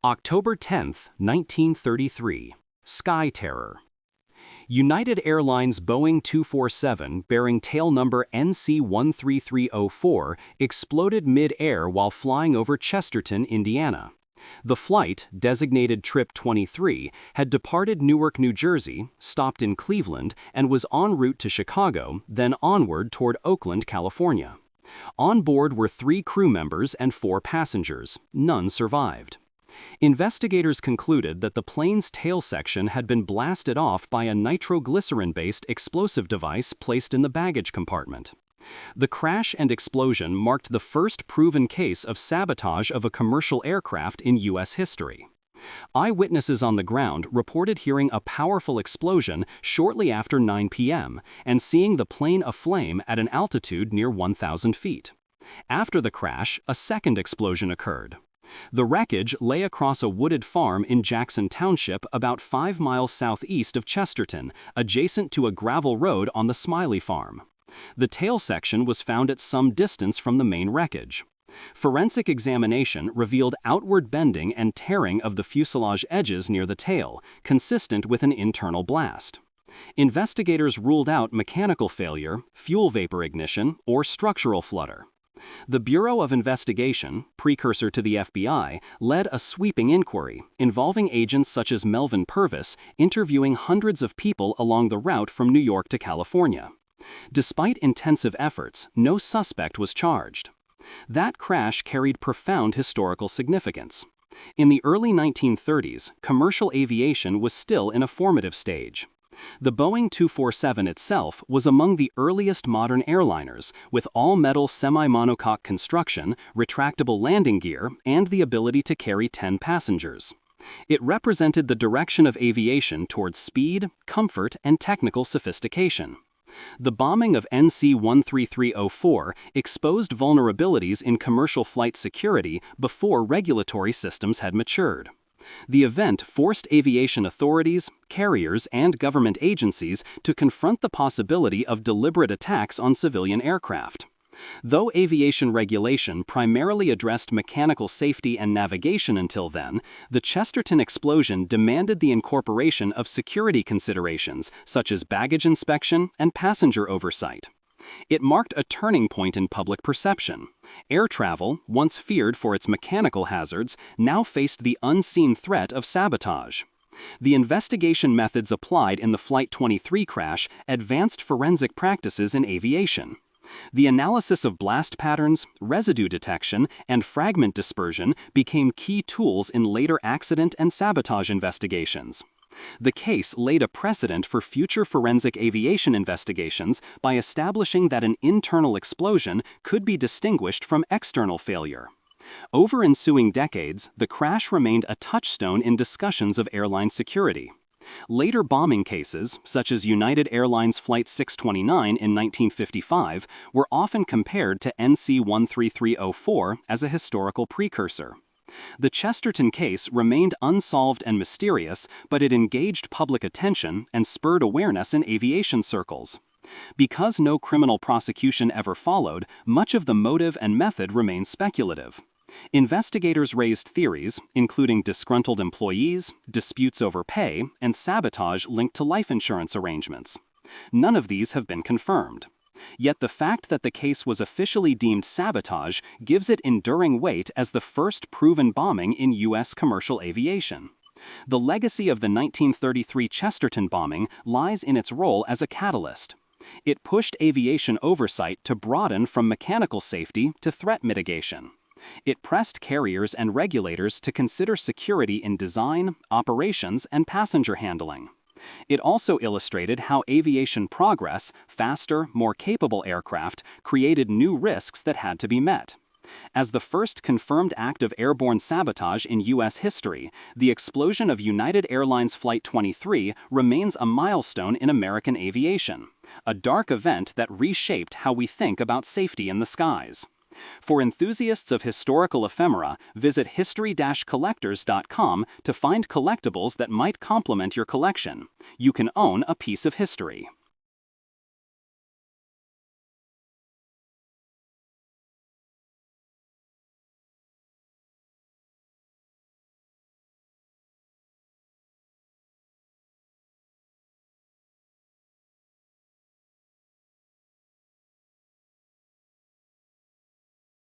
October 10, 1933. Sky Terror. United Airlines Boeing 247 bearing tail number NC-13304 exploded mid-air while flying over Chesterton, Indiana. The flight, designated Trip 23, had departed Newark, New Jersey, stopped in Cleveland, and was en route to Chicago, then onward toward Oakland, California. On board were 3 crew members and 4 passengers. None survived. Investigators concluded that the plane's tail section had been blasted off by a nitroglycerin-based explosive device placed in the baggage compartment. The crash and explosion marked the first proven case of sabotage of a commercial aircraft in U.S. history. Eyewitnesses on the ground reported hearing a powerful explosion shortly after 9 p.m. and seeing the plane aflame at an altitude near 1,000 feet. After the crash, a second explosion occurred. The wreckage lay across a wooded farm in Jackson Township about 5 miles southeast of Chesterton, adjacent to a gravel road on the Smiley farm. The tail section was found at some distance from the main wreckage. Forensic examination revealed outward bending and tearing of the fuselage edges near the tail, consistent with an internal blast. Investigators ruled out mechanical failure, fuel vapor ignition, or structural flutter. The Bureau of Investigation, precursor to the FBI, led a sweeping inquiry, involving agents such as Melvin Purvis, interviewing hundreds of people along the route from New York to California. Despite intensive efforts, no suspect was charged. That crash carried profound historical significance. In the early 1930s, commercial aviation was still in a formative stage. The Boeing 247 itself was among the earliest modern airliners, with all-metal semi-monocoque construction, retractable landing gear, and the ability to carry 10 passengers. It represented the direction of aviation towards speed, comfort, and technical sophistication. The bombing of NC-13304 exposed vulnerabilities in commercial flight security before regulatory systems had matured. The event forced aviation authorities, carriers, and government agencies to confront the possibility of deliberate attacks on civilian aircraft. Though aviation regulation primarily addressed mechanical safety and navigation until then, the Chesterton explosion demanded the incorporation of security considerations such as baggage inspection and passenger oversight. It marked a turning point in public perception. Air travel, once feared for its mechanical hazards, now faced the unseen threat of sabotage. The investigation methods applied in the Flight 23 crash advanced forensic practices in aviation. The analysis of blast patterns, residue detection, and fragment dispersion became key tools in later accident and sabotage investigations. The case laid a precedent for future forensic aviation investigations by establishing that an internal explosion could be distinguished from external failure. Over ensuing decades, the crash remained a touchstone in discussions of airline security. Later bombing cases, such as United Airlines Flight 629 in 1955, were often compared to NC-13304 as a historical precursor. The Chesterton case remained unsolved and mysterious, but it engaged public attention and spurred awareness in aviation circles. Because no criminal prosecution ever followed, much of the motive and method remained speculative. Investigators raised theories, including disgruntled employees, disputes over pay, and sabotage linked to life insurance arrangements. None of these have been confirmed. Yet the fact that the case was officially deemed sabotage gives it enduring weight as the first proven bombing in U.S. commercial aviation. The legacy of the 1933 Chesterton bombing lies in its role as a catalyst. It pushed aviation oversight to broaden from mechanical safety to threat mitigation. It pressed carriers and regulators to consider security in design, operations, and passenger handling. It also illustrated how aviation progress, faster, more capable aircraft, created new risks that had to be met. As the first confirmed act of airborne sabotage in U.S. history, the explosion of United Airlines Flight 23 remains a milestone in American aviation, a dark event that reshaped how we think about safety in the skies. For enthusiasts of historical ephemera, visit history-collectors.com to find collectibles that might complement your collection. You can own a piece of history.